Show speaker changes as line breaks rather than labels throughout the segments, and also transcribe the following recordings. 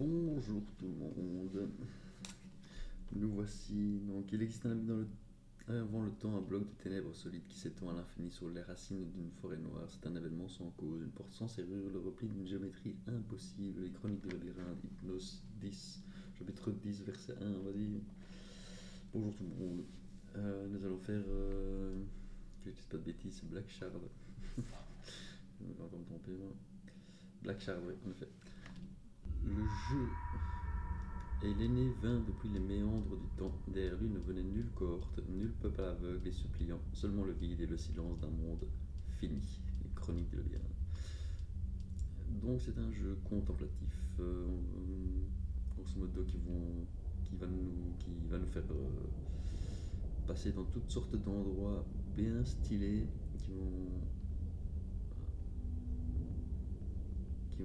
Bonjour tout le monde. Nous voici. Donc, il existe avant le temps un bloc de ténèbres solide qui s'étend à l'infini sur les racines d'une forêt noire. C'est un événement sans cause, une porte sans serrure, le repli d'une géométrie impossible. Les chroniques du labyrinthe, Hypnos 10, chapitre 10, verset 1, on va dire. Bonjour tout le monde. Nous allons faire. Que je dise pas de bêtises, c'est Black Shard. Je vais encore me tromper, moi. Black Shard, oui, en effet. Le jeu et l'aîné vint depuis les méandres du temps. Derrière lui ne venait nulle cohorte, nul peuple aveugle et suppliant, seulement le vide et le silence d'un monde fini. Les chroniques du labyrinthe. Donc c'est un jeu contemplatif, grosso modo qui va nous faire passer dans toutes sortes d'endroits bien stylés, qui vont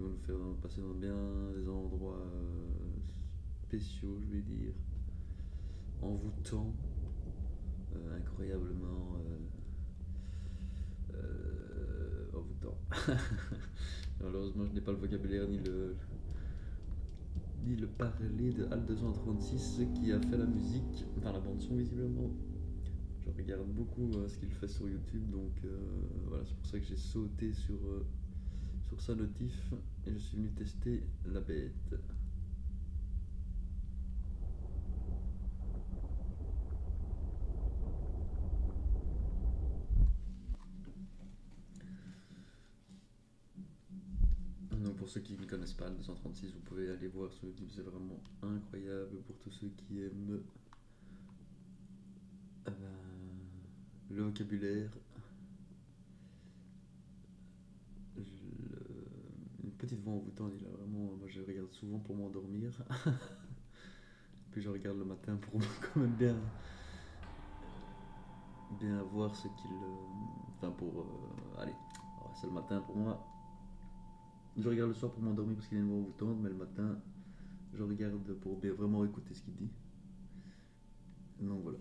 nous faire passer dans bien des endroits spéciaux, je vais dire, envoûtants, incroyablement envoûtants. Malheureusement, je n'ai pas le vocabulaire ni le parler de HAL 236 qui a fait la musique, enfin la bande son visiblement. Je regarde beaucoup ce qu'il fait sur YouTube, donc voilà, c'est pour ça que j'ai sauté sur sa notif et je suis venu tester la bête. Donc pour ceux qui ne connaissent pas le 236, vous pouvez aller voir sur YouTube, c'est vraiment incroyable pour tous ceux qui aiment le vocabulaire, une petite voix envoûtante. Il a vraiment, moi je regarde souvent pour m'endormir, puis je regarde le matin pour quand même bien voir ce qu'il, enfin pour, allez, c'est le matin pour moi. Je regarde le soir pour m'endormir parce qu'il a une voix envoûtante, mais le matin je regarde pour vraiment écouter ce qu'il dit. Donc voilà.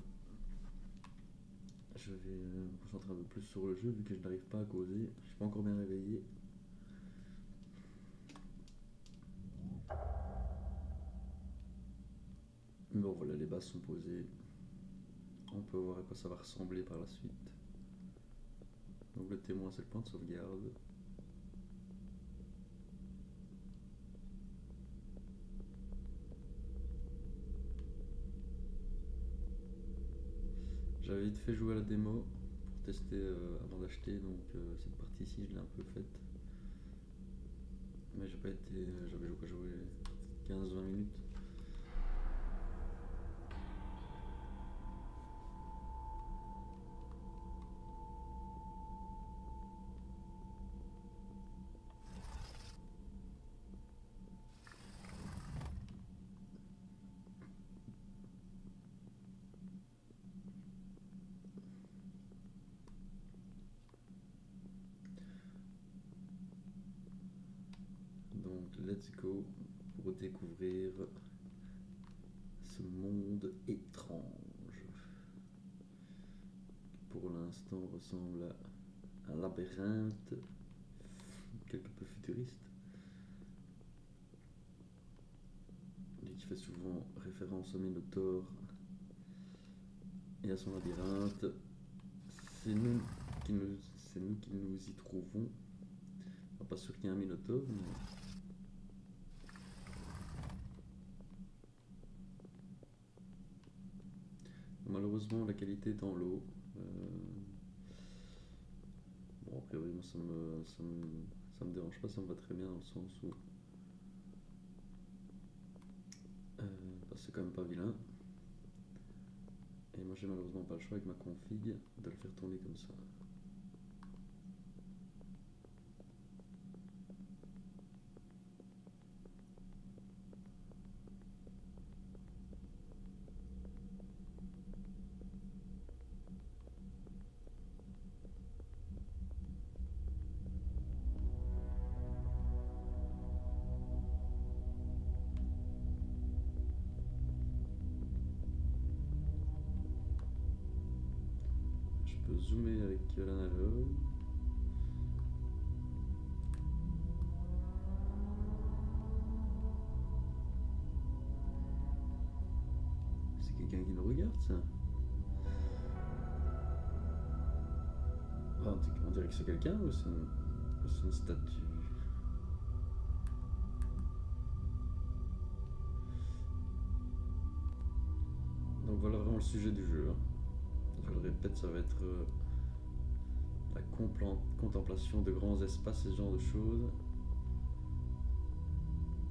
Je vais me concentrer un peu plus sur le jeu vu que je n'arrive pas à causer. Je suis pas encore bien réveillé. Bon voilà, les bases sont posées. On peut voir à quoi ça va ressembler par la suite. Donc le témoin c'est le point de sauvegarde. J'avais vite fait jouer à la démo pour tester avant d'acheter, donc cette partie-ci je l'ai un peu faite. Mais j'ai pas été. J'avais joué 15-20 minutes. Donc let's go pour découvrir ce monde étrange. Pour l'instant ressemble à un labyrinthe quelque peu futuriste. Et qui fait souvent référence au Minotaure et à son labyrinthe. C'est nous qui nous y trouvons. Enfin, pas sûr qu'il y ait un Minotaure, mais malheureusement la qualité est en l'eau. Bon, a priori, moi ça me dérange pas, ça me va très bien dans le sens où bah, c'est quand même pas vilain. Et moi j'ai malheureusement pas le choix avec ma config de le faire tourner comme ça. Je peux zoomer avec l'analogue. quelqu'un qui nous regarde, ça. Enfin, on dirait que c'est quelqu'un ou c'est une statue? Donc voilà vraiment le sujet du jeu, hein. Je le répète, ça va être la contemplation de grands espaces et ce genre de choses.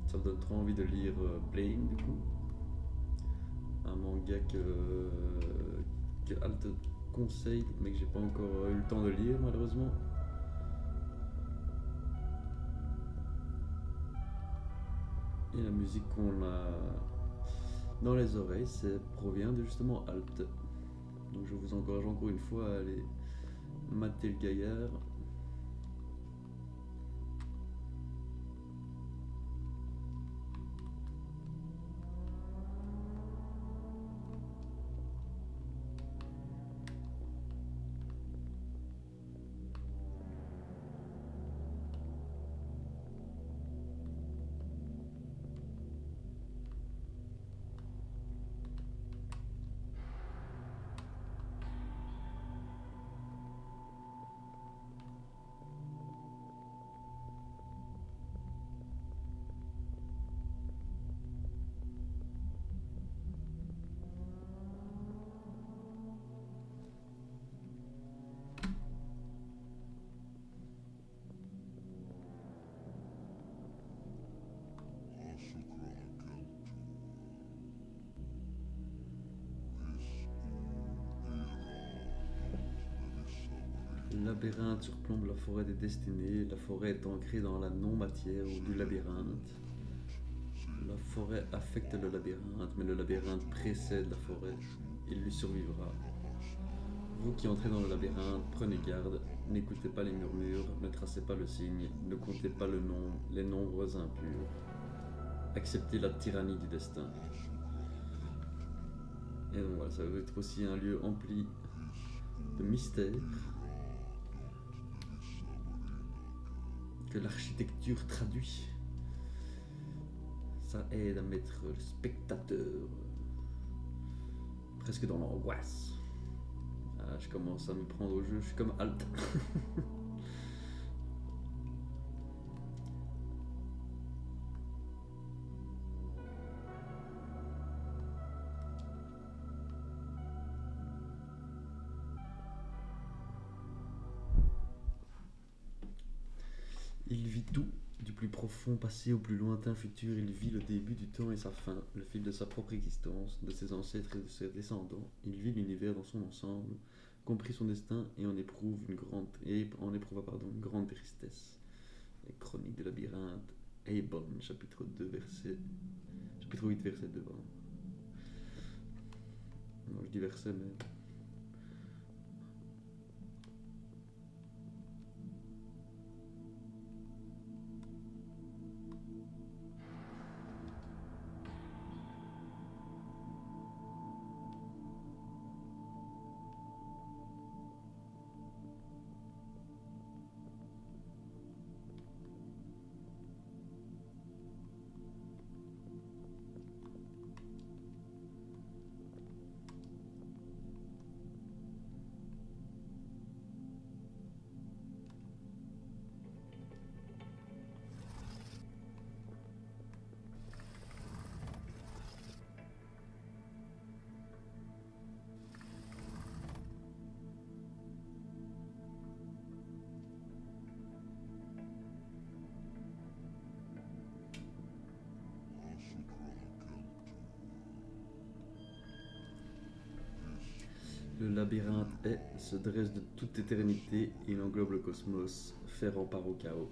Ça me donne trop envie de lire Blame du coup. Un manga que Alt conseille mais que j'ai pas encore eu le temps de lire malheureusement. Et la musique qu'on a dans les oreilles provient de justement Alt. Donc je vous encourage encore une fois à aller mater le gaillard. Le labyrinthe surplombe la forêt des destinées. La forêt est ancrée dans la non-matière ou du labyrinthe. La forêt affecte le labyrinthe, mais le labyrinthe précède la forêt. Il lui survivra. Vous qui entrez dans le labyrinthe, prenez garde. N'écoutez pas les murmures, ne tracez pas le signe, ne comptez pas les nombres impurs. Acceptez la tyrannie du destin. Et donc voilà, ça va être aussi un lieu empli de mystères. Que l'architecture traduit. Ça aide à mettre le spectateur presque dans l'angoisse. Ah, je commence à me prendre au jeu, je suis comme Alt. Il vit tout, du plus profond passé au plus lointain futur. Il vit le début du temps et sa fin, le fil de sa propre existence, de ses ancêtres et de ses descendants. Il vit l'univers dans son ensemble, compris son destin et en éprouve une grande tristesse. Les chroniques du labyrinthe, Eibon, chapitre 8, verset 2. Pardon. Non, je dis verset, mais le labyrinthe se dresse de toute éternité, il englobe le cosmos, fait rempart au chaos.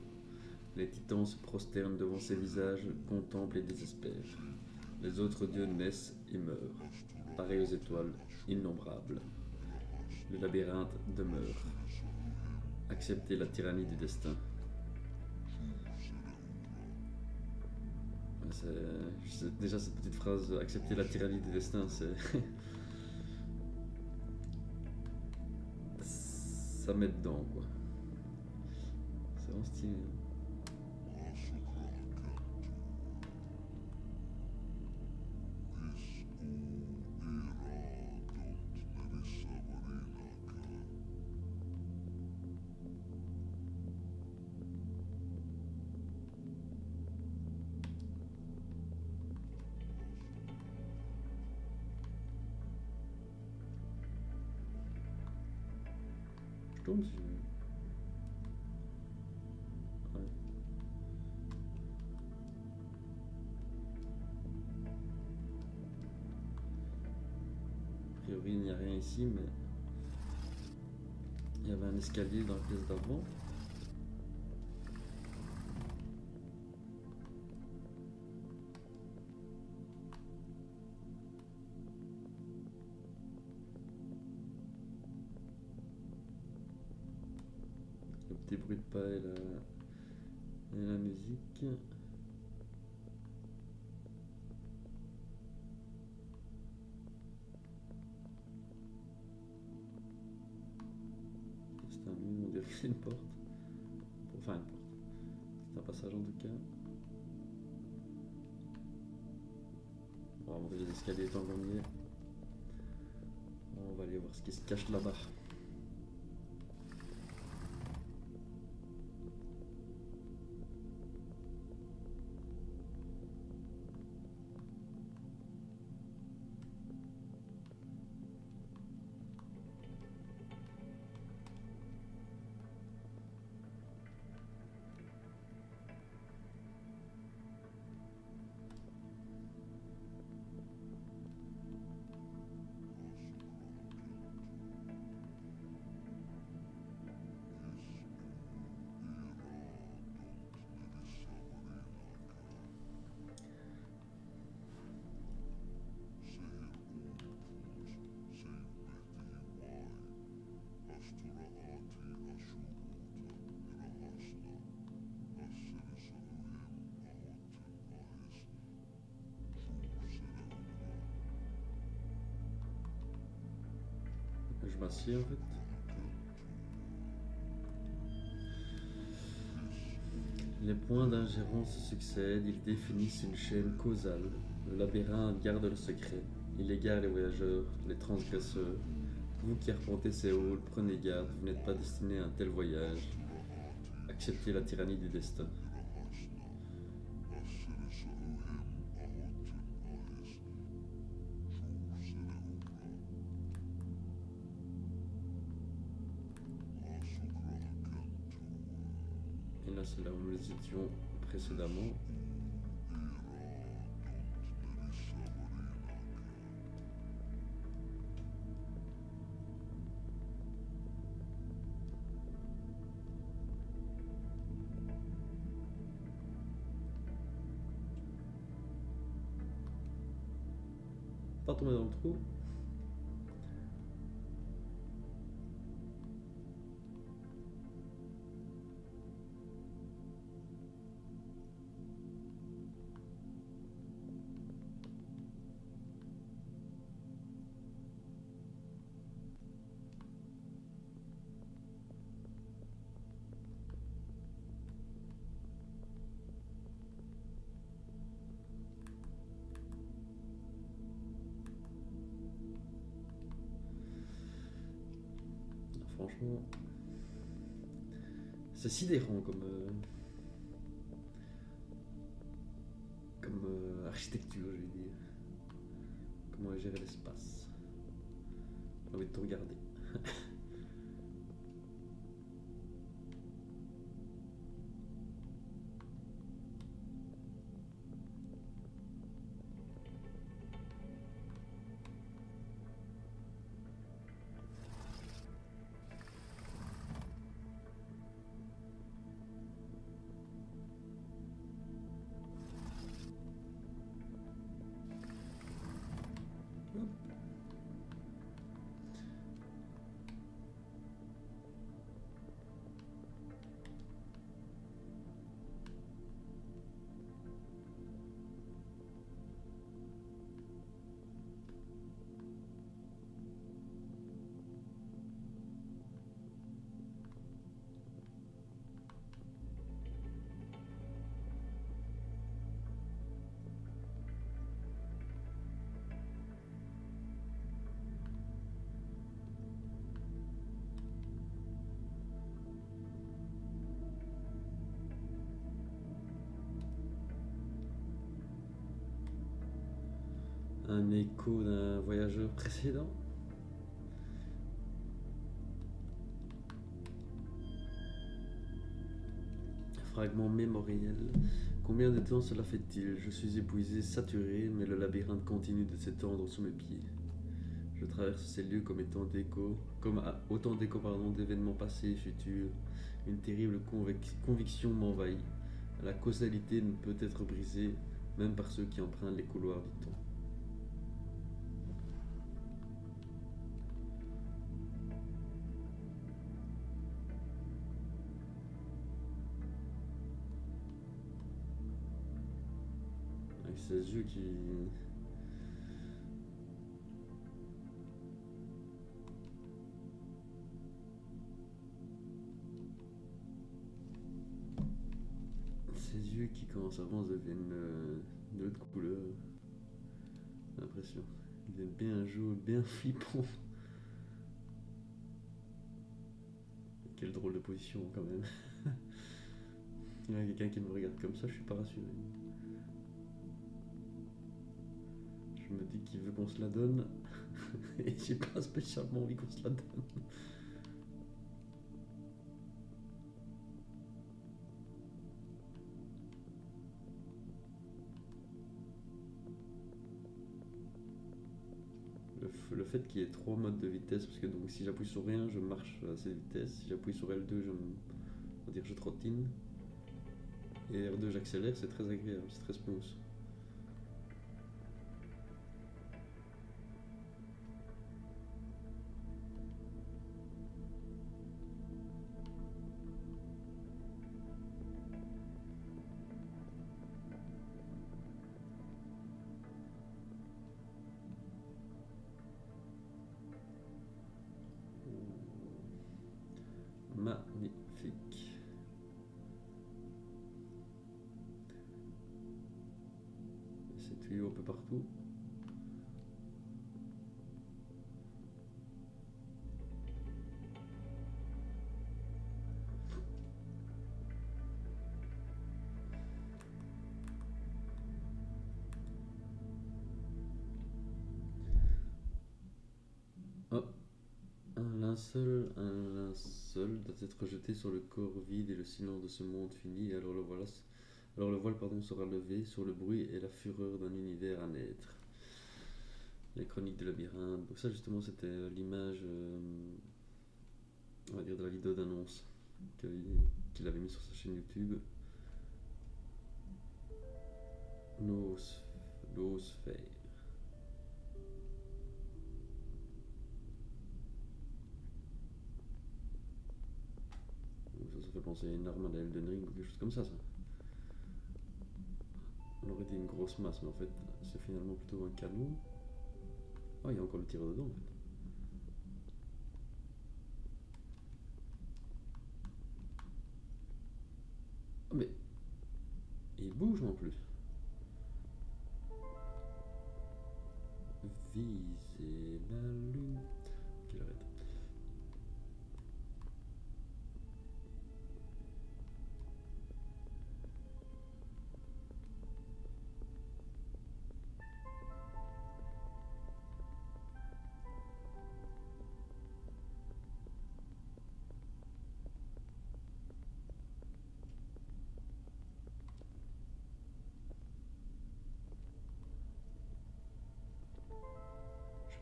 Les titans se prosternent devant ses visages, contemplent et désespèrent. Les autres dieux naissent et meurent, pareils aux étoiles, innombrables. Le labyrinthe demeure. Acceptez la tyrannie du destin. Déjà cette petite phrase, accepter la tyrannie du destin, c'est... ça met dedans, quoi. C'est vraiment stylé. je tombe si... Ouais. A priori, il n'y a rien ici, mais il y avait un escalier dans la pièce d'avant. Le petit bruit de pas et la musique. C'est un mur, on dirait que c'est une porte. Enfin, une porte. C'est un passage en tout cas. Bon, on va les escaliers tant qu'on y est. On va aller voir ce qui se cache là-bas. Je m'assieds en fait. Les points d'ingérence se succèdent, ils définissent une chaîne causale. Le labyrinthe garde le secret. Il égare les voyageurs, les transgresseurs. Vous qui arpentez ces halls, prenez garde, vous n'êtes pas destiné à un tel voyage. Acceptez la tyrannie du destin. Et là, c'est là où nous étions précédemment. Pas tomber dans le trou. Franchement, c'est sidérant comme architecture, je vais dire. Comment gérer l'espace. J'ai envie de tout regarder. Un écho d'un voyageur précédent. fragment mémoriel. Combien de temps cela fait-il? Je suis épuisé, saturé, mais le labyrinthe continue de s'étendre sous mes pieds. Je traverse ces lieux comme étant d'échos, autant d'échos d'événements passés et futurs. Une terrible conviction m'envahit. La causalité ne peut être brisée, même par ceux qui empruntent les couloirs du temps. Avec ses yeux qui... Ses yeux qui, quand ça avance, deviennent de l'autre couleur. J'ai l'impression. Ils deviennent bien jaunes, bien flippants. Quelle drôle de position quand même. Il y a quelqu'un qui me regarde comme ça, je suis pas rassuré. Je me dis qu'il veut qu'on se la donne. Et j'ai pas spécialement envie qu'on se la donne. Le fait qu'il y ait 3 modes de vitesse, parce que donc si j'appuie sur rien, je marche à cette vitesse. Si j'appuie sur L2, on va dire je trottine. Et R2, j'accélère, c'est très agréable, c'est très smooth. Magnifique. Ces tuyaux un peu partout. Oh, un linceul doit être jeté sur le corps vide et le silence de ce monde fini, et alors le voile sera levé sur le bruit et la fureur d'un univers à naître. Les chroniques du labyrinthe. Donc ça justement c'était l'image, on va dire de la vidéo d'annonce qu'il avait mis sur sa chaîne YouTube. Noosphère. Ça fait penser à une arme à Elden Ring ou quelque chose comme ça. On aurait dit une grosse masse, mais en fait c'est finalement plutôt un canon. Oh, il y a encore le tir dedans en fait. Oh, mais il bouge en plus. Viser la lune. Ok, j'arrête.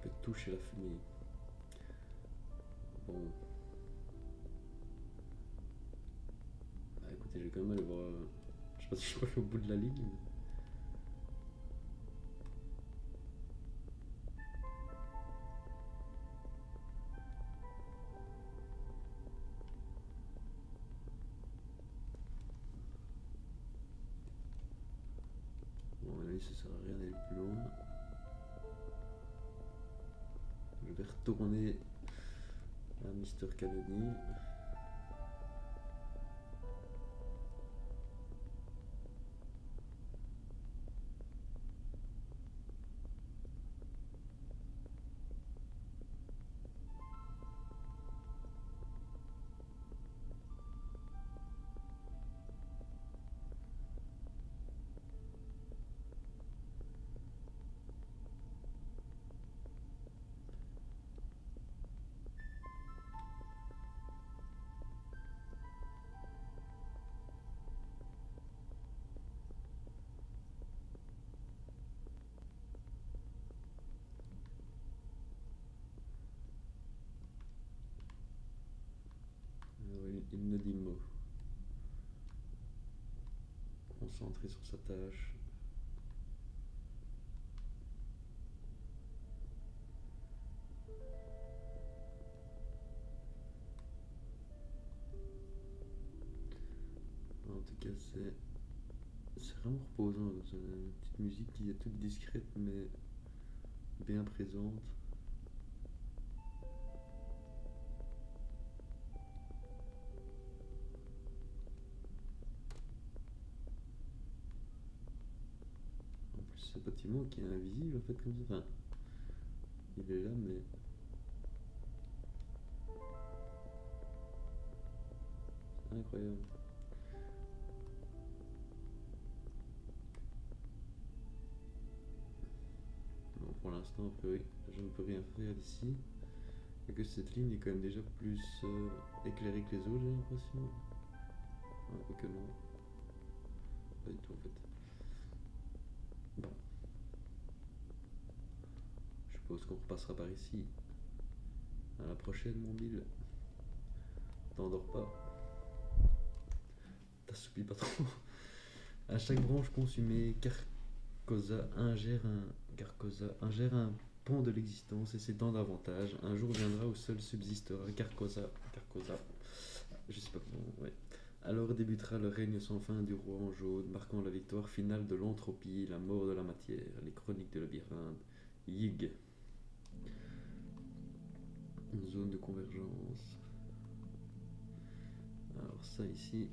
Je peux toucher la fumée. Bon. Bah écoutez, je vais quand même aller voir. Je sais pas si je peux aller au bout de la ligne. Bon, à mon avis, ça sert à rien d'aller plus loin. Je vais retourner à Mister Cannoni. Il ne dit mot. Concentré sur sa tâche. En tout cas, c'est vraiment reposant. C'est une petite musique qui est toute discrète mais bien présente. En plus, ce bâtiment qui est invisible en fait comme ça. Enfin, il est là mais c'est incroyable. Bon, pour l'instant, a priori, je ne peux rien faire d'ici. Et que cette ligne est quand même déjà plus éclairée que les autres, j'ai l'impression. Ouais, quoique non. Pas du tout en fait. Bon, je suppose qu'on repassera par ici. À la prochaine, mon Bill. T'endors pas. T'assoupis pas trop. À chaque branche consumée, Carcosa ingère un pan de l'existence et s'étend davantage. Un jour viendra où seul subsistera Carcosa. Je sais pas comment, ouais. Alors débutera le règne sans fin du roi en jaune, marquant la victoire finale de l'entropie, la mort de la matière, les chroniques de labyrinthe. Yig. Une zone de convergence. Alors ça ici,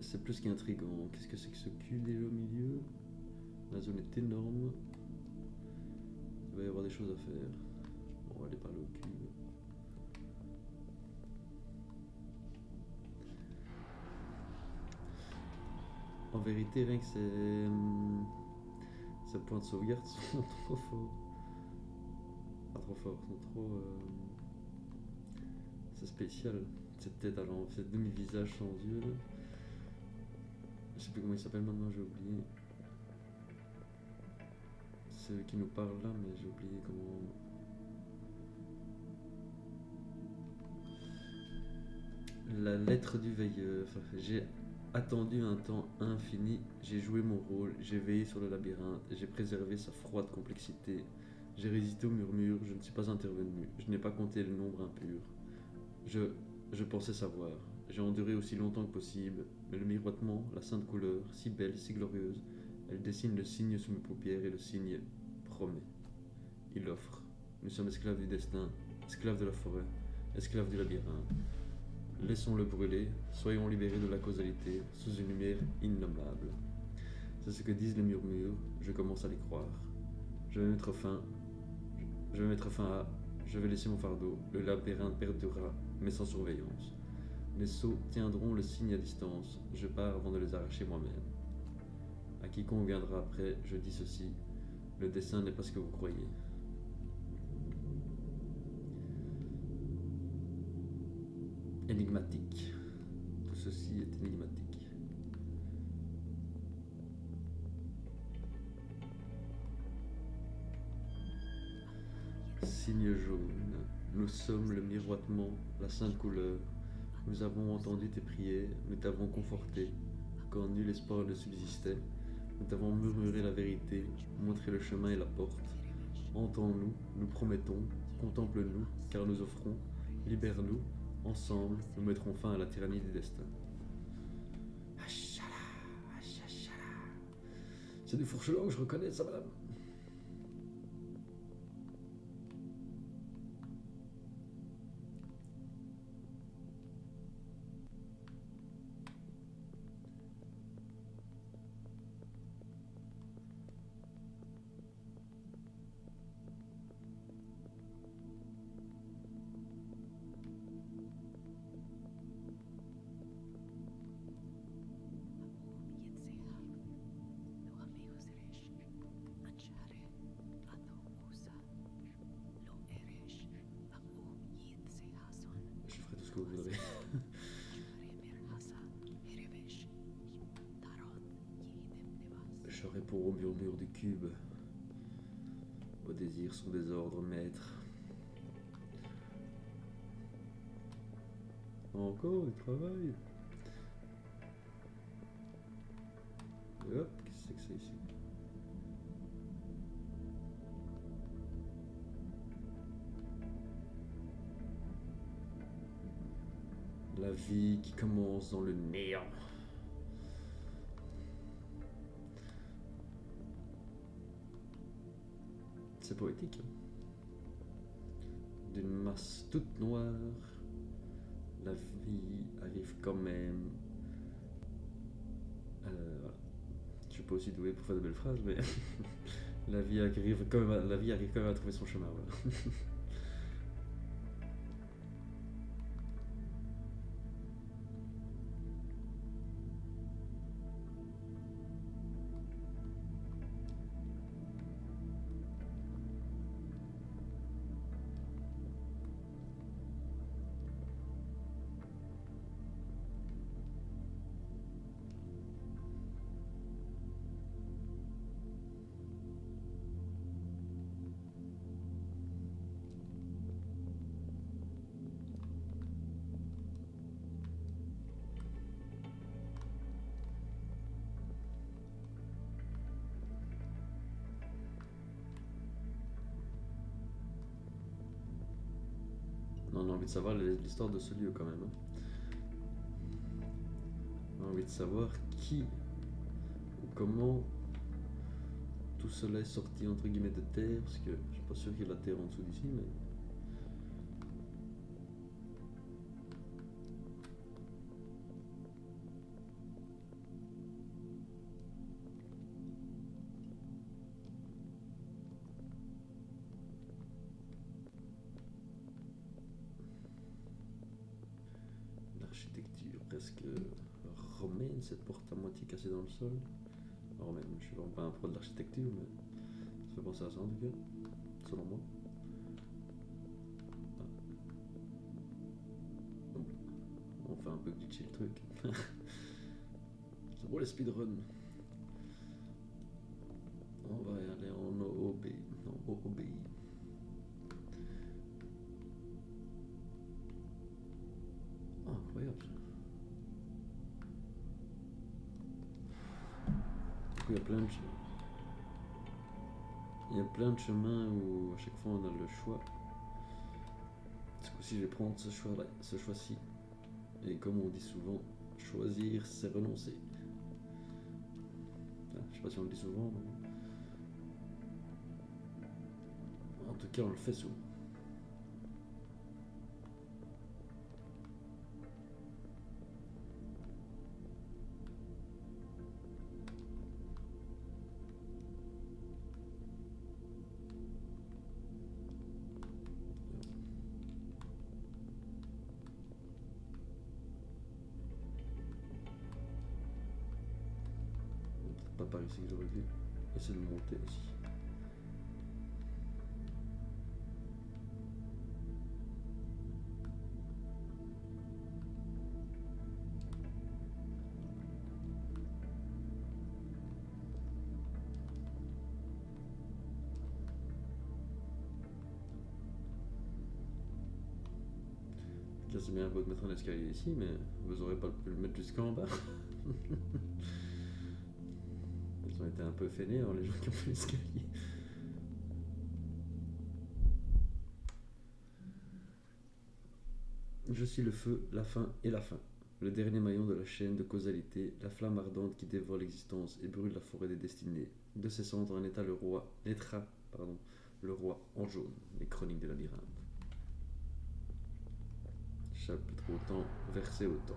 c'est plus qu'intriguant. Qu'est-ce que c'est que ce cul déjà au milieu? La zone est énorme. Il va y avoir des choses à faire. Bon, on va aller parler au cube. En vérité, rien que ces points de sauvegarde sont trop forts. Pas trop forts, sont trop. C'est spécial. Cette tête à l'envers, cette demi-visage sans yeux là. Je sais plus comment il s'appelle maintenant, j'ai oublié. C'est qui nous parle là, mais j'ai oublié comment. La lettre du veilleur. J'ai attendu un temps infini, j'ai joué mon rôle, j'ai veillé sur le labyrinthe, j'ai préservé sa froide complexité. J'ai résisté au murmure, je ne suis pas intervenu, je n'ai pas compté le nombre impur. Je, je pensais savoir, j'ai enduré aussi longtemps que possible, mais le miroitement, la sainte couleur, si belle, si glorieuse, elle dessine le signe sous mes paupières et le signe promet. Il offre. Nous sommes esclaves du destin, esclaves de la forêt, esclaves du labyrinthe. Laissons-le brûler, soyons libérés de la causalité, sous une lumière innommable. C'est ce que disent les murmures, je commence à les croire. Je vais mettre fin à... Je vais laisser mon fardeau, le labyrinthe perdurera, mais sans surveillance. Les sceaux tiendront le signe à distance, je pars avant de les arracher moi-même. À quiconque viendra après, je dis ceci, le dessin n'est pas ce que vous croyez. Énigmatique. Tout ceci est énigmatique. Signe jaune. Nous sommes le miroitement, la sainte couleur. Nous avons entendu tes prières, nous t'avons conforté. Quand nul espoir ne subsistait, nous t'avons murmuré la vérité, montré le chemin et la porte. Entends-nous, nous promettons, contemple-nous, car nous offrons, libère-nous, ensemble, nous mettrons fin à la tyrannie du destin. C'est du Fourchelangue, je reconnais ça, madame. Je ferai tout ce que vous voudrez. Je réponds au murmure du cube. Vos désirs sont des ordres, maîtres. Encore du travail. Et hop, qu'est-ce que c'est ici? La vie qui commence dans le néant. C'est poétique. D'une masse toute noire, la vie arrive quand même. Voilà. Je suis pas aussi doué pour faire de belles phrases, mais la vie arrive quand même à trouver son chemin. Voilà. On a envie de savoir l'histoire de ce lieu quand même. On a envie de savoir qui ou comment tout cela est sorti entre guillemets de terre, parce que je suis pas sûr qu'il y ait de la terre en dessous d'ici, mais. L'architecture presque romaine, cette porte à moitié cassée dans le sol. Romaine, je suis vraiment pas un pro de l'architecture, mais ça fait penser à ça en tout cas, selon moi. On fait un peu glitcher le truc. C'est bon les speedruns. On va y aller en OOB. En OOB. Oh, incroyable ça. Du coup, il y a plein de chemins où à chaque fois on a le choix. Ce coup-ci, je vais prendre ce choix-là, ce choix-ci. Et comme on dit souvent, choisir, c'est renoncer. Enfin, je sais pas si on le dit souvent, mais. En tout cas, on le fait souvent. Pas par ici que j'aurais dû essayer de monter aussi. C'est bien beau de mettre un escalier ici, mais vous aurez pas pu le mettre jusqu'en bas. Ils ont été un peu fainéants, les gens qui ont fait l'escalier. Je suis le feu, la fin et la fin. Le dernier maillon de la chaîne de causalité, la flamme ardente qui dévore l'existence et brûle la forêt des destinées. De ses cendres en état naîtra le roi en jaune, les chroniques des labyrinthes. Chapitre autant, verset autant.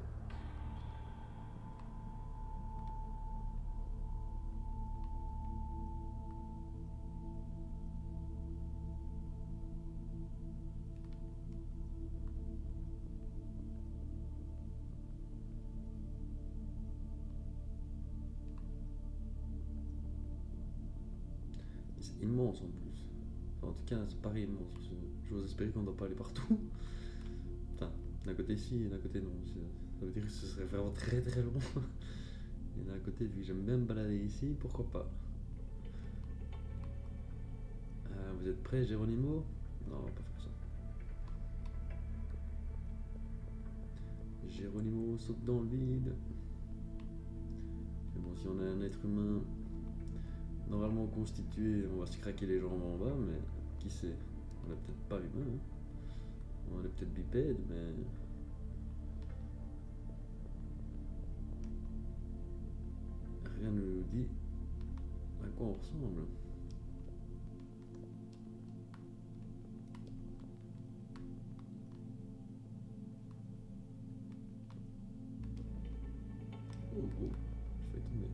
C'est immense en plus. Enfin, en tout cas, c'est pareil immense. Je vous espérer qu'on ne doit pas aller partout. Enfin, d'un côté ici et d'un côté non. Ça veut dire que ce serait vraiment très très long. Et d'un côté, vu que j'aime bien me balader ici, pourquoi pas. Vous êtes prêts, Géronimo? Non, on va pas faire ça. Geronimo saute dans le vide. Mais bon, si on est un être humain normalement constitué, on va se craquer les jambes en bas, mais qui sait? On n'est peut-être pas humain, hein. On est peut-être bipède, mais rien ne nous dit à quoi on ressemble. Oh, oh, je vais tomber.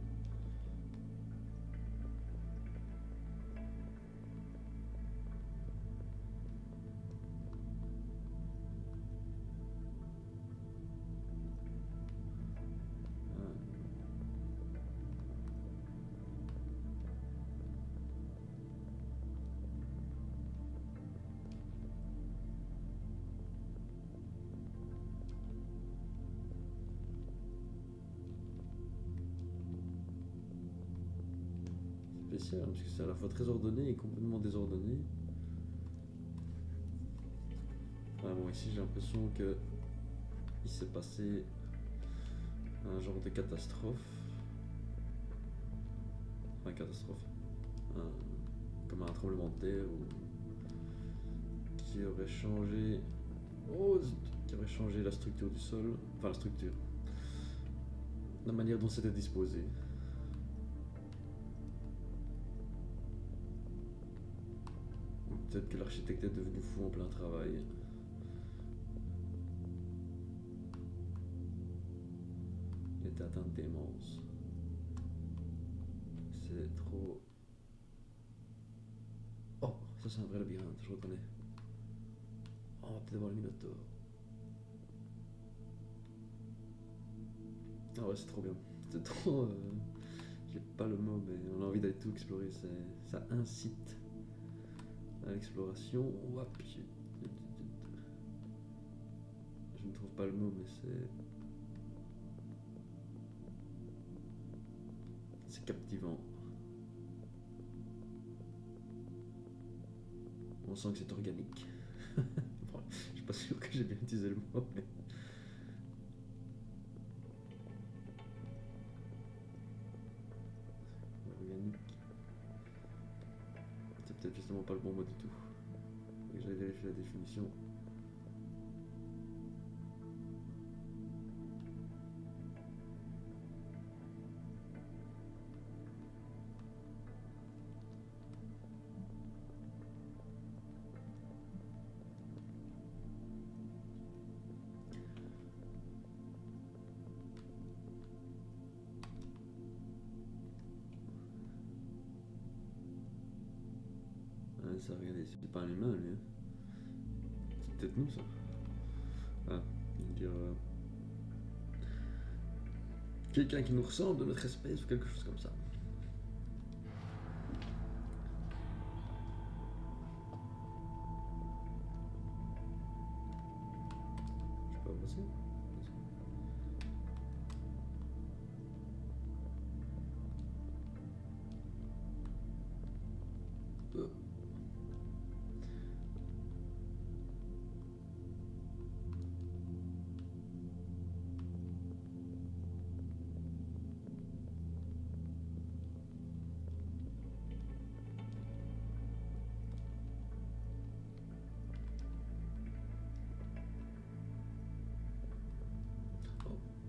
Spécial, parce que c'est à la fois très ordonné et complètement désordonné. Ah bon, ici j'ai l'impression que il s'est passé un genre de catastrophe. Enfin, catastrophe. Comme un tremblement de terre qui aurait changé. Oh, qui aurait changé la structure du sol. Enfin, la structure. La manière dont c'était disposé. Peut-être que l'architecte est devenu fou en plein travail. Il était atteint de démence. C'est trop... Oh, ça c'est un vrai labyrinthe, je reconnais. Oh, on va peut-être voir le Minotaure. Ah ouais, c'est trop bien. C'est trop... J'ai pas le mot, mais on a envie d'aller tout explorer. Ça incite à l'exploration. Ouah, je ne trouve pas le mot, mais c'est captivant. On sent que c'est organique. Bon, je suis pas sûr que j'ai bien utilisé le mot, mais... Organique. C'est peut-être justement pas le bon mot du tout. J'allais vérifier la définition. Ouais, ça, regardez, c'est pas un humain, lui. Hein. C'est peut-être nous, ça. Ah, dire... quelqu'un qui nous ressemble de notre espèce ou quelque chose comme ça. Je peux avancer?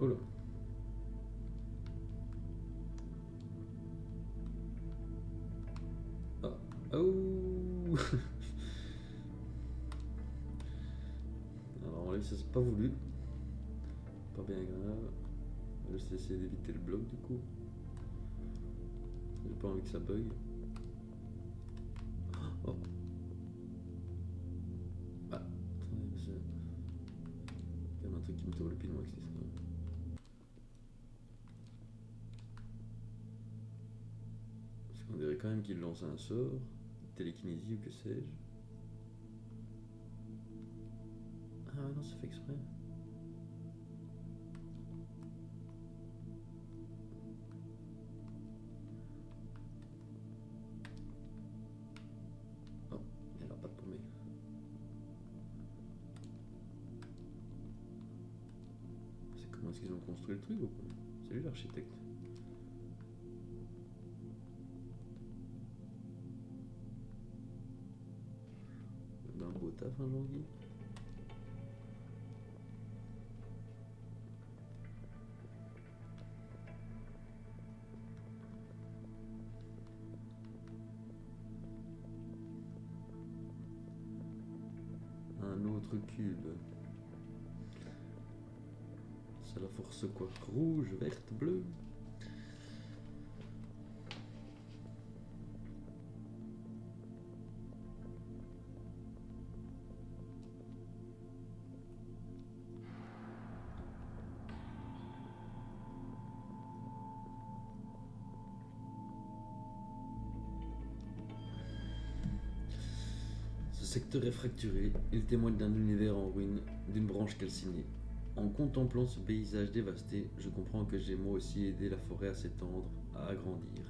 Oh là. Ah. Oh. Alors là, ça c'est pas voulu. Pas bien grave. Je vais essayer d'éviter le bloc du coup. J'ai pas envie que ça bug. Oh. Ah. Attendez, il y a un truc qui me tourne le pied avec ça. On dirait quand même qu'il lance un sort, télékinésie ou que sais-je. Ah non, c'est fait exprès. Oh, elle a pas tombé. est-ce qu'ils ont construit le truc ou quoi? Salut l'architecte. Un beau taf, hein, Jean-Guy. Un autre cube. C'est la force quoi? Rouge, verte, bleue. Ce secteur est fracturé, il témoigne d'un univers en ruine, d'une branche calcinée. En contemplant ce paysage dévasté, je comprends que j'ai moi aussi aidé la forêt à s'étendre, à agrandir.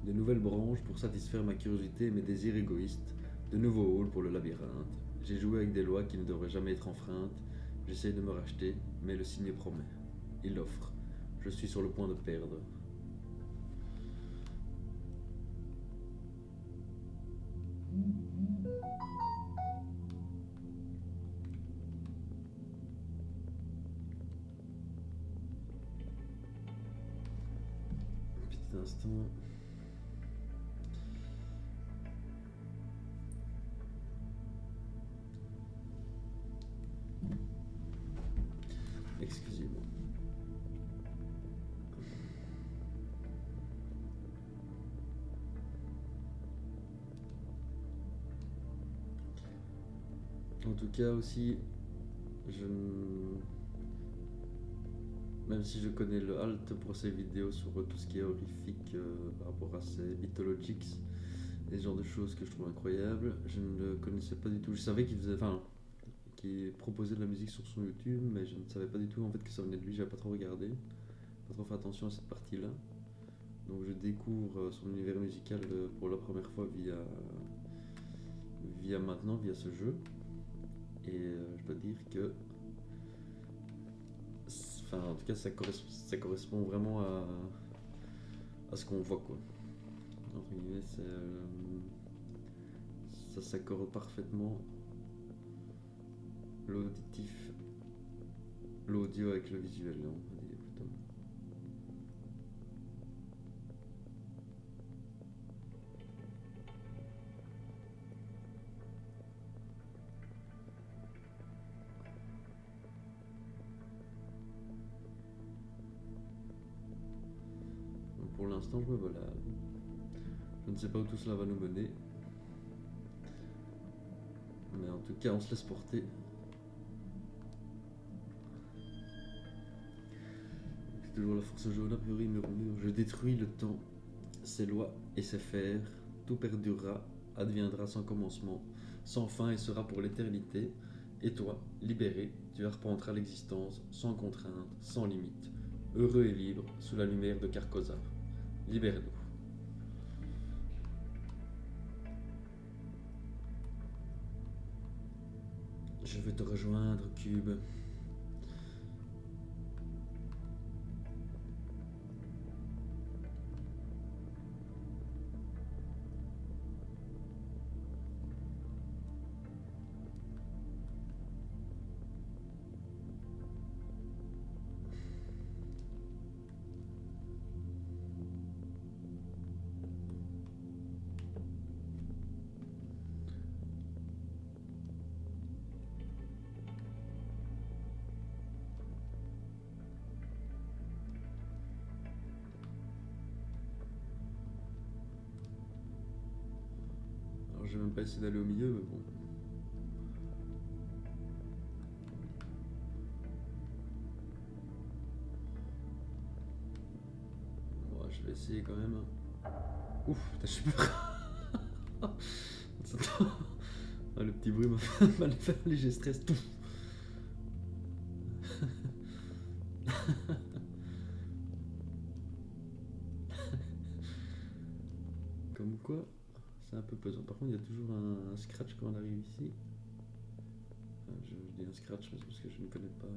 De nouvelles branches pour satisfaire ma curiosité et mes désirs égoïstes, de nouveaux halls pour le labyrinthe. J'ai joué avec des lois qui ne devraient jamais être enfreintes, j'essaye de me racheter, mais le signe promet. Il offre. Je suis sur le point de perdre. Un petit instant. Excusez-moi. En tout cas aussi, même si je connais le halt pour ses vidéos sur tout ce qui est horrifique par rapport à ces mythologics, et ce genre de choses que je trouve incroyables, je ne le connaissais pas du tout. Je savais qu'il faisait, enfin, qu'il proposait de la musique sur son YouTube, mais je ne savais pas du tout en fait que ça venait de lui. J'avais pas trop regardé, pas trop fait attention à cette partie-là. Donc je découvre son univers musical pour la première fois via ce jeu. Et je dois dire que, enfin, en tout cas, ça correspond vraiment à ce qu'on voit, quoi. Entre guillemets, ça s'accorde parfaitement l'auditif, l'audio avec le visuel, on va dire plutôt. Donc pour l'instant, je me balade. Je ne sais pas où tout cela va nous mener. Mais en tout cas, on se laisse porter. C'est toujours la force jaune, a priori, murmure. Je détruis le temps, ses lois et ses fers. Tout perdurera, adviendra sans commencement, sans fin et sera pour l'éternité. Et toi, libéré, tu arpenteras l'existence sans contrainte, sans limite. Heureux et libre, sous la lumière de Carcosa. Libère-nous. Je veux te rejoindre, Cube. Alors, j'ai même pas essayé d'aller au milieu, mais bon. Bon, je vais essayer quand même. Ouf, putain, je suis peur. Ah, le petit bruit m'a fait un léger stress. Tout. Comme quoi, c'est un peu pesant. Par contre, il y a toujours un scratch quand on arrive ici. Enfin, je dis un scratch, mais c'est parce que je ne connais pas.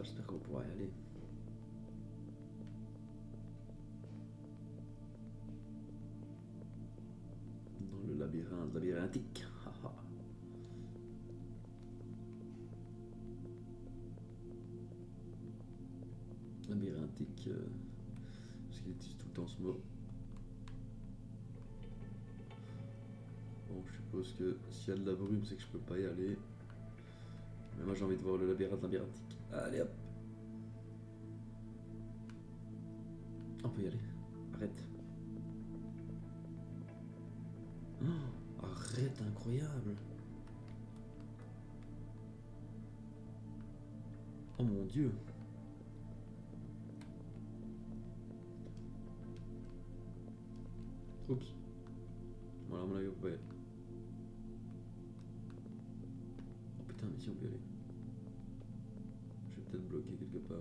j'espère qu'on pourra y aller. Dans le labyrinthe labyrinthique. Haha. Labyrinthique. Parce qu'il utilise tout le temps ce mot. Bon, je suppose que s'il y a de la brume, c'est que je peux pas y aller. Mais moi j'ai envie de voir le labyrinthe labyrinthique. Allez hop. On peut y aller. Arrête. Oh, arrête, incroyable. Oh mon dieu. Oups. Voilà, à mon avis, on peut pas y aller. Oh putain, mais si on peut y aller. Je vais peut-être bloquer quelque part.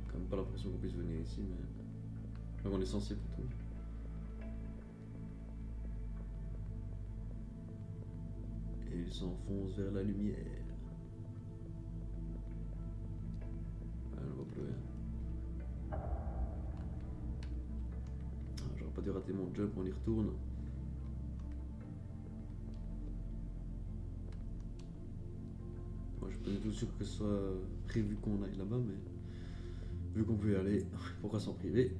Quand même pas l'impression qu'on puisse venir ici, mais. Enfin, on est censé plutôt. Et il s'enfonce vers la lumière. Ah, on voit plus rien. Ah, j'aurais pas dû rater mon jump, on y retourne. Moi, je suis pas du tout sûr que ce soit prévu qu'on aille là-bas, mais vu qu'on peut y aller, pourquoi s'en priver?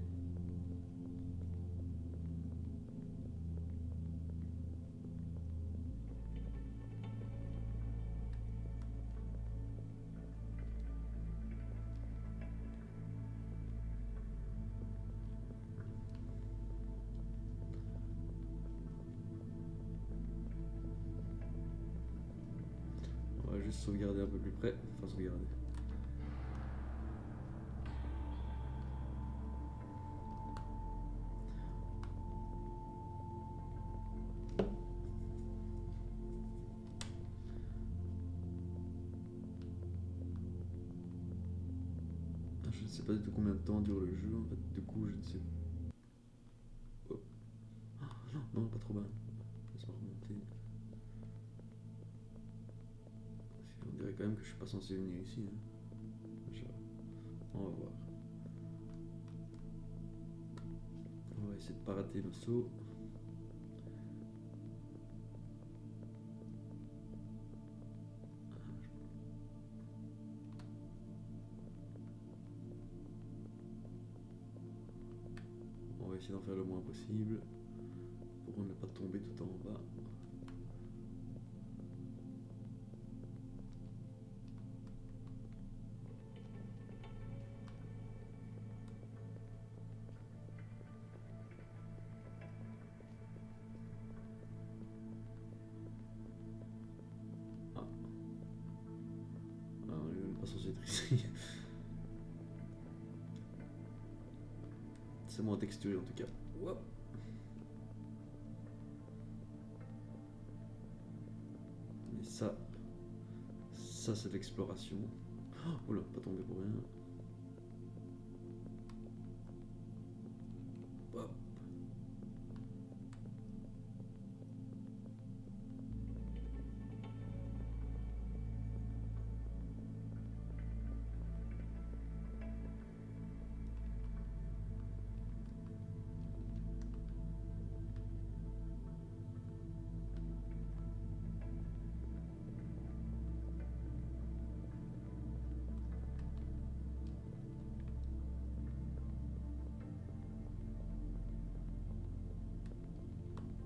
On va juste sauvegarder un peu plus près. Enfin, sauvegarder. Je ne sais pas du tout combien de temps dure le jeu en fait, du coup je ne sais pas. Oh. Ah, non, pas trop bas. Laisse-moi remonter. On dirait quand même que je suis pas censé venir ici. Hein. On va voir. On va essayer de pas rater le saut. On va essayer d'en faire le moins possible pour ne pas tomber tout en bas. Ah, on n'est même pas censé être ici. C'est moins texturé en tout cas. Hop. Et ça c'est de l'exploration. Oh là, pas tombé pour rien. Hop.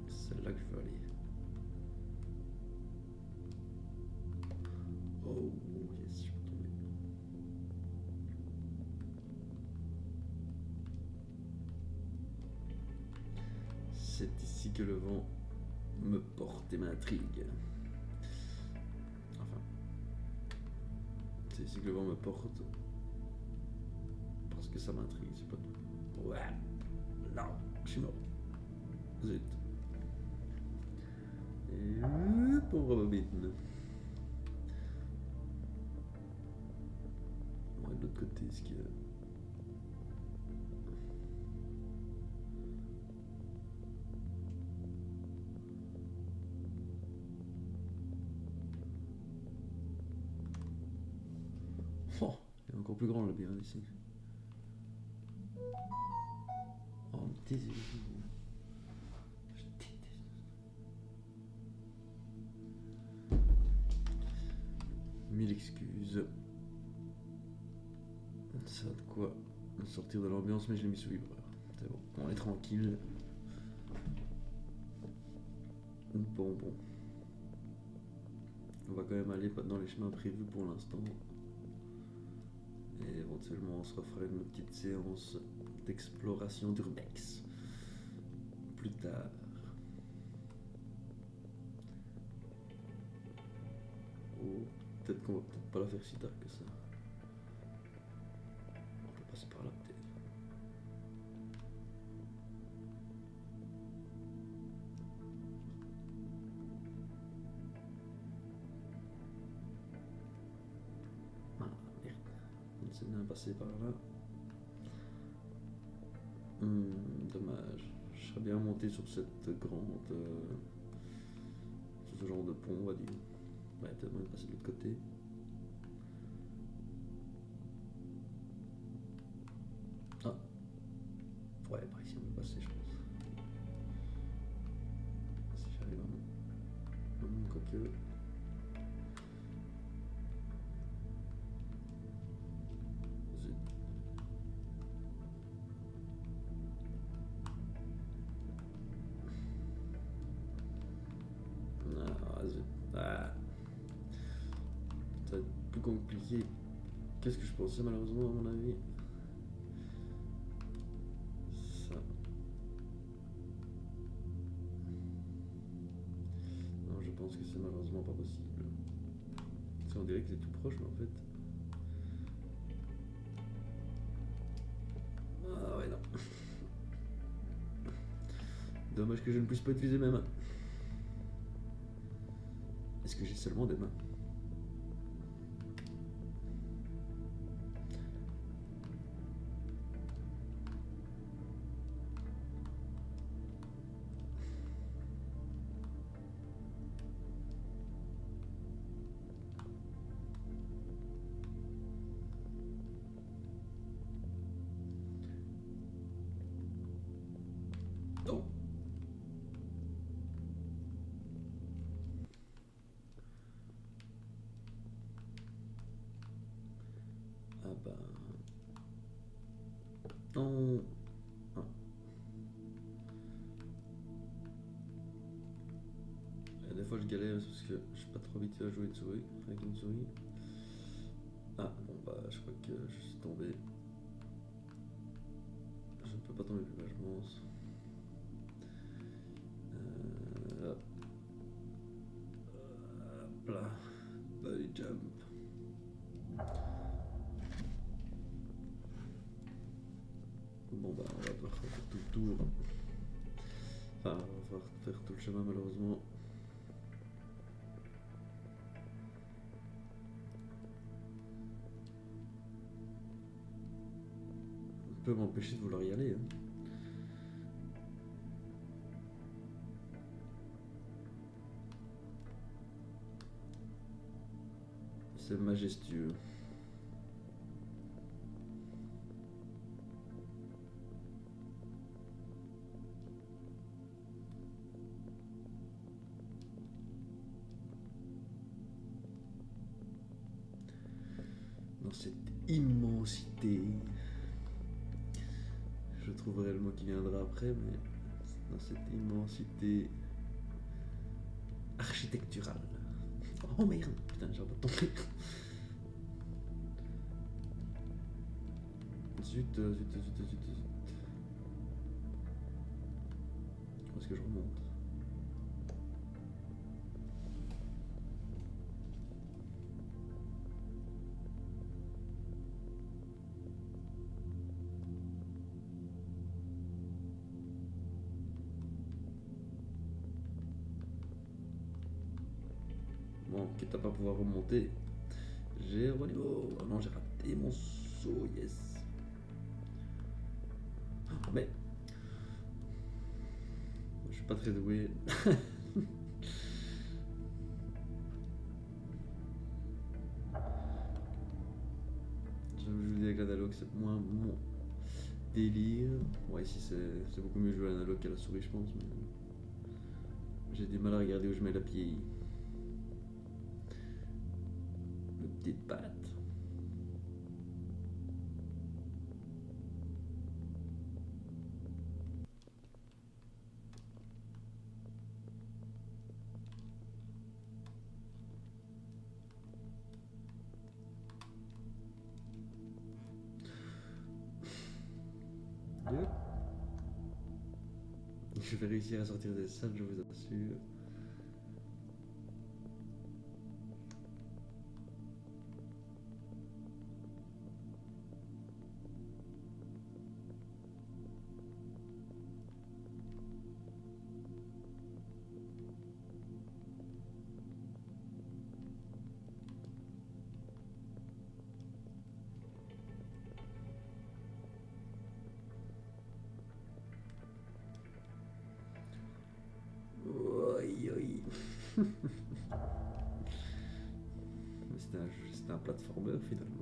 C'est là que je veux aller. Oh yes, je peux tomber. C'est ici que le vent me porte et m'intrigue. Enfin, c'est ici que le vent me porte parce que ça m'intrigue, c'est pas tout. Ouais, non, je suis mort. Zut. Et pauvre bobine. Ouais, de l'autre côté, ce qu'il y a. encore plus grand le labyrinthe ici. Oh, mais désolé. Je déteste. Mille excuses. Ça a de quoi me sortir de l'ambiance, mais je l'ai mis sous vibreur. C'est bon, on est tranquille. Bon. On va quand même aller dans les chemins prévus pour l'instant. Et éventuellement, on se refera une petite séance d'exploration d'urbex plus tard. Oh, peut-être qu'on va peut-être pas la faire si tard que ça. On peut passer par là peut-être. Ah merde, on s'est bien passé par là. Dommage. Je serais bien monté sur cette grande... sur ce genre de pont, on va dire. Ouais, peut-être même passer de l'autre côté. Ah. Ouais, par ici on peut passer, je pense. Si j'arrive à mon... Quoique... Zut. Ah, zut. Ah. Ça va être plus compliqué. Qu'est-ce que je pensais malheureusement à mon avis? Ça. Non, je pense que c'est malheureusement pas possible. Ça, on dirait que c'est tout proche, mais en fait... Ah ouais, non. Dommage que je ne puisse pas utiliser mes mains. Est-ce que j'ai seulement des mains? Non. Ah bah... Non. Ah. Et des fois je galère parce que je suis pas trop habitué à jouer de souris, avec une souris. Ah bon bah je crois que je suis tombé. Je ne peux pas tomber plus bas je pense. Hop. Hop là. Body jump. Bon bah on va devoir faire tout le tour. Enfin on va devoir faire tout le chemin malheureusement. On peut m'empêcher de vouloir y aller. Hein. C'est majestueux. Dans cette immensité, je trouverai le mot qui viendra après, mais dans cette immensité architecturale. Oh merde, putain, j'ai pas tombé. Zut. Où est-ce que je remonte? Bon, quitte à pas pouvoir remonter, j'ai revenu. Oh non, j'ai raté mon saut, yes. Mais je suis pas très doué. moins mon délire. Ouais, ici c'est beaucoup mieux jouer à l'analogue qu'à la souris, je pense. Mais j'ai du mal à regarder où je mets la pied. Le petite patte. Yep. Je vais réussir à sortir des salles, je vous assure. Oi, oi. C'était un platformer finalement.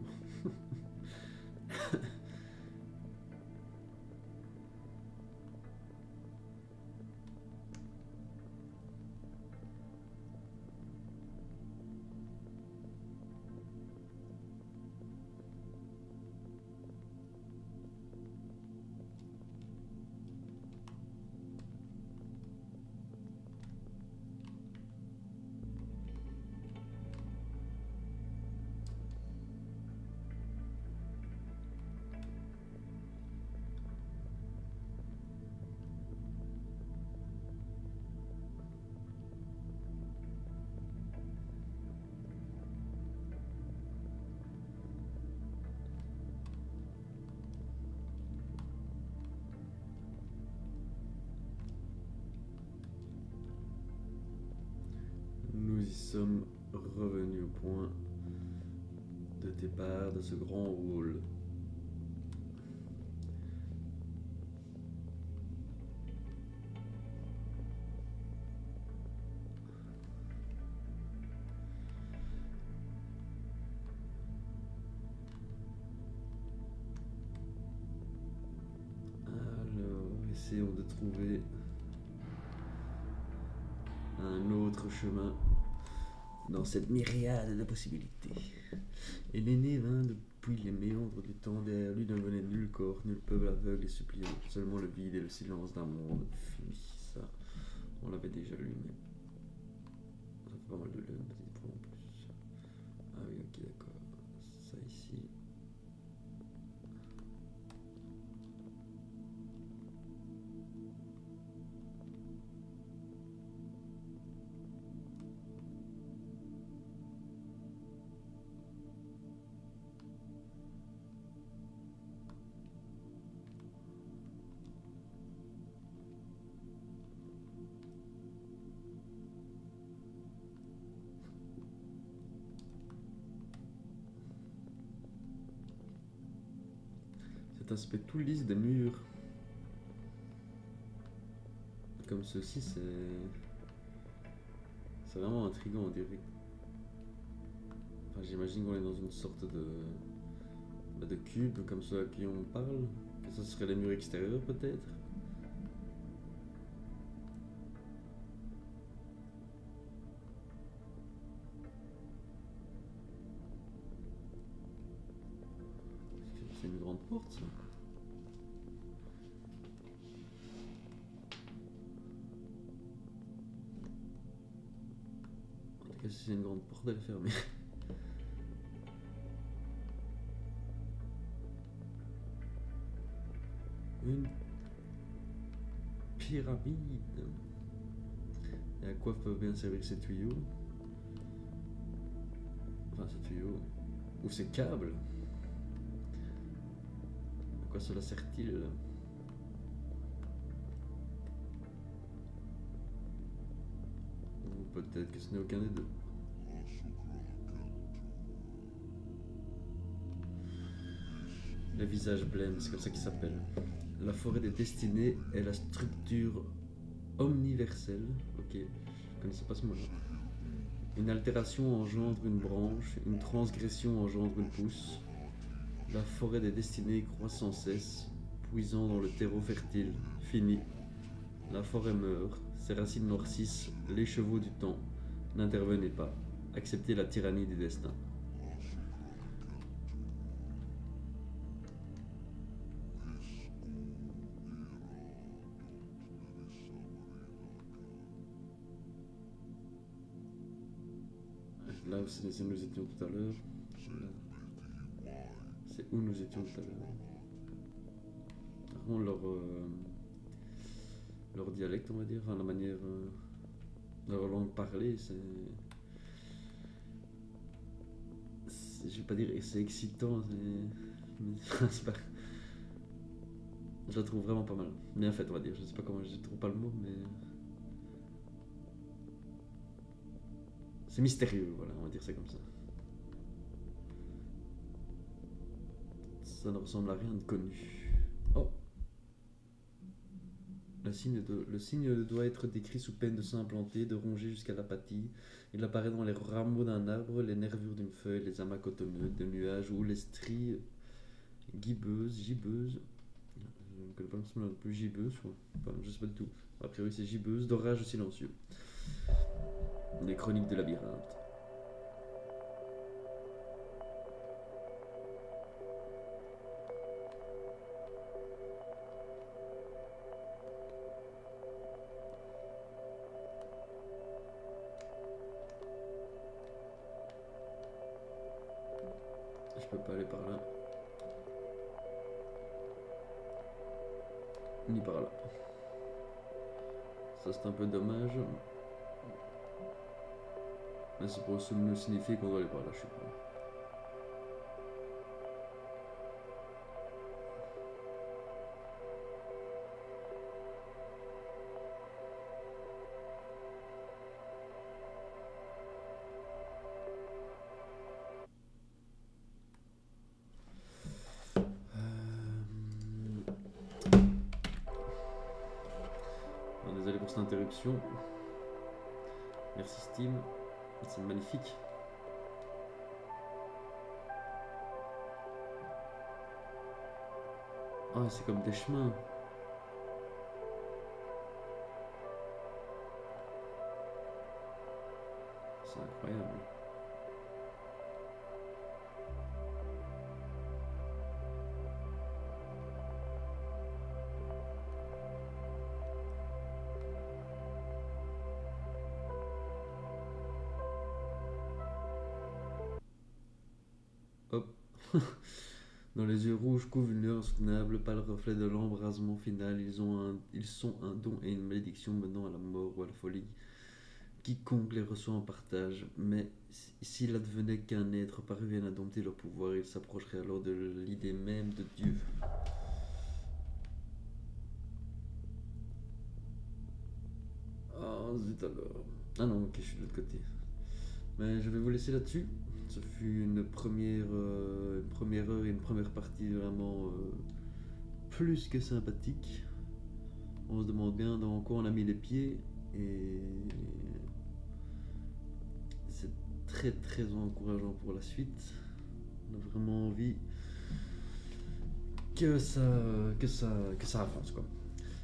Nous y sommes revenus au point de départ de ce grand rôle. Alors, essayons de trouver un autre chemin dans cette myriade de possibilités. Et l'aîné vint depuis les méandres du temps, derrière lui ne venait nul corps, nul peuple aveugle et suppliant, seulement le vide et le silence d'un monde fini. Ça, on l'avait déjà lu, mais ça fait pas mal de le petite fois en plus. Ah oui, ok, d'accord. Ça ici. Cet aspect tout lisse des murs, comme ceci, c'est vraiment intriguant, on dirait. Enfin, j'imagine qu'on est dans une sorte de cube, comme ceux à qui on parle. Que ce serait les murs extérieurs, peut-être. C'est une grande porte, ça. En tout cas, si c'est une grande porte, elle est fermée. Une pyramide. Et à quoi peuvent bien servir ces tuyaux? Enfin, ces tuyaux. Ou ces câbles? À quoi cela sert-il? Ou peut-être que ce n'est aucun des deux. Le visage blême, c'est comme ça qu'il s'appelle. La forêt des destinées est la structure omniverselle. Ok, je ne connaissais pas ce mot-là. Une altération engendre une branche, une transgression engendre une pousse. La forêt des destinées croît sans cesse, puisant dans le terreau fertile. Fini. La forêt meurt, ses racines noircissent, les chevaux du temps. N'intervenez pas. Acceptez la tyrannie du destin. Là, c'est où nous étions tout à l'heure. C'est où nous étions tout à l'heure. Par contre, leur dialecte, on va dire, enfin, la manière, leur langue parlée, je vais pas dire, c'est excitant, c'est pas, je la trouve vraiment pas mal, bien faite, on va dire. Je sais pas comment, je trouve pas le mot, mais c'est mystérieux, voilà, on va dire ça comme ça. Ça ne ressemble à rien de connu. Oh, le signe doit être décrit sous peine de s'implanter, de ronger jusqu'à l'apathie. Il apparaît dans les rameaux d'un arbre, les nervures d'une feuille, les amas cotonneux de nuages ou les stries gibbeuses. Je ne connais pas forcément non plus gibbeuse, enfin, je sais pas du tout. A priori, c'est gibbeuse, d'orage silencieux. Les chroniques de labyrinthe. Je peux pas aller par là. Ni par là. Ça, c'est un peu dommage. Mais c'est pour me signifier qu'on doit aller par là, je sais pas. Désolé pour cette interruption. Merci Steam, c'est magnifique. Ah, c'est comme des chemins. C'est incroyable. Hop. Dans les yeux rouges couvre une lueur insoutenable, pas le reflet de l'embrasement final. Ils sont un don et une malédiction menant à la mort ou à la folie. Quiconque les reçoit en partage, mais s'il advenait qu'un être parvienne à dompter leur pouvoir, il s'approcherait alors de l'idée même de Dieu. Oh zut alors. Ah non, ok, je suis de l'autre côté. Mais je vais vous laisser là-dessus. Ce fut une première heure et une première partie vraiment plus que sympathique. On se demande bien dans quoi on a mis les pieds et c'est très très encourageant pour la suite. On a vraiment envie que ça avance quoi.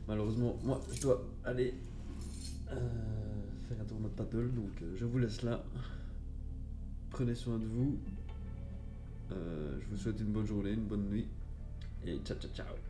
Malheureusement, moi je dois aller faire un tournoi de paddle, donc je vous laisse là. Prenez soin de vous. Je vous souhaite une bonne journée, une bonne nuit. Et ciao ciao ciao.